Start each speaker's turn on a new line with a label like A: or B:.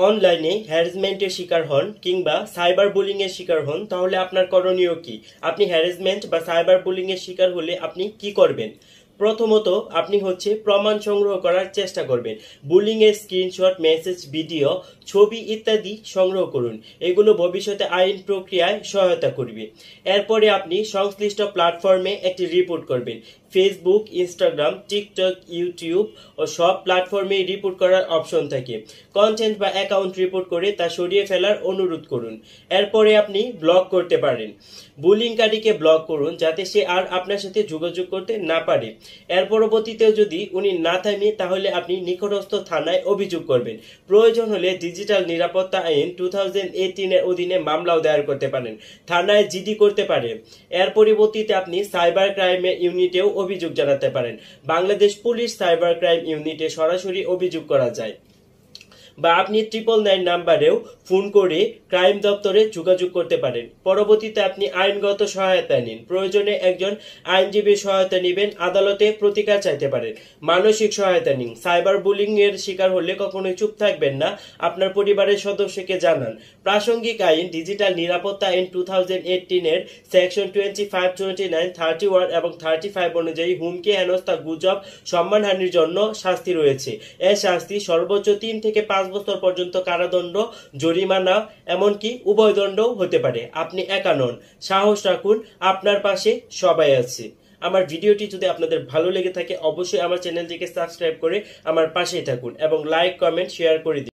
A: অনলাইনে হ্যারাসমেন্টের শিকার হন কিংবা সাইবার বুলিং এর শিকার হন, তাহলে আপনার করণীয় কি? আপনি হ্যারাসমেন্ট বা সাইবার বুলিং এর শিকার হলে আপনি কি করবেন? প্রথমত আপনি প্রমাণ সংগ্রহ করার চেষ্টা করবেন। বুলিং এর স্ক্রিনশট, মেসেজ, ভিডিও, ছবি ইত্যাদি সংগ্রহ করুন। এগুলো ভবিষ্যতে আইন প্রক্রিয়ায় সহায়তা করবে। এরপরে আপনি সংশ্লিষ্ট প্ল্যাটফর্মে একটি রিপোর্ট করবেন। ফেসবুক, ইনস্টাগ্রাম, টিকটক, ইউটিউব ও সব প্ল্যাটফর্মে রিপোর্ট করার অপশন থাকে। কন্টেন্ট বা অ্যাকাউন্ট রিপোর্ট করে তা সরিয়ে ফেলার অনুরোধ করুন। এরপরে আপনি ব্লক করতে পারেন। বুলিংকারীকে ব্লক করুন যাতে সে আর আপনার সাথে যোগাযোগ করতে না পারে। এর পরবর্তীতেও যদি উনি না থামে, তাহলে আপনি নিকটস্থ থানায় অভিযোগ করবেন। প্রয়োজন হলে ডিজিটাল নিরাপত্তা আইন 2018 এর অধীনে মামলাও দায়ের করতে পারেন। থানায় জিডি করতে পারে। এর পরবর্তীতে আপনি সাইবার ক্রাইম ইউনিটেও অভিযোগ জানাতে পারেন। বাংলাদেশ পুলিশ সাইবার ক্রাইম ইউনিটে সরাসরি অভিযোগ করা যায়, বা আপনি 999 নাম্বারেও ফোন করে ক্রাইম দপ্তরে যোগাযোগ করতে পারেন। পরবর্তীতে আপনি আইনগত সহায়তা নিন। প্রয়োজনে একজন আইনজীবীর সহায়তা নেবেন। আদালতে প্রতিকার চাইতে পারেন। মানসিক সহায়তা নিন। সাইবার বুলিং এর শিকার হলে কখনোই চুপ থাকবেন না, আপনার পরিবারের সদস্যকে জানান। প্রাসঙ্গিক আইন ডিজিটাল নিরাপত্তা আইন 2018 এর সেকশন 25, 29, 31 এবং 35 অনুযায়ী হুমকি, হেনস্থা, গুজব, সম্মানহানির জন্য শাস্তি রয়েছে। এর শাস্তি সর্বোচ্চ 3 থেকে 5 বছর পর্যন্ত কারাদণ্ড, জরিমানা, এমনকি উভয় দণ্ডও হতে পারে। আপনি একা নন, সাহস রাখুন, আপনার পাশে সবাই আছে। আমার ভিডিওটি যদি আপনাদের ভালো লেগে থাকে, অবশ্যই আমার চ্যানেলটিকে সাবস্ক্রাইব করে আমার পাশেই থাকুন এবং লাইক, কমেন্ট, শেয়ার করে দিন।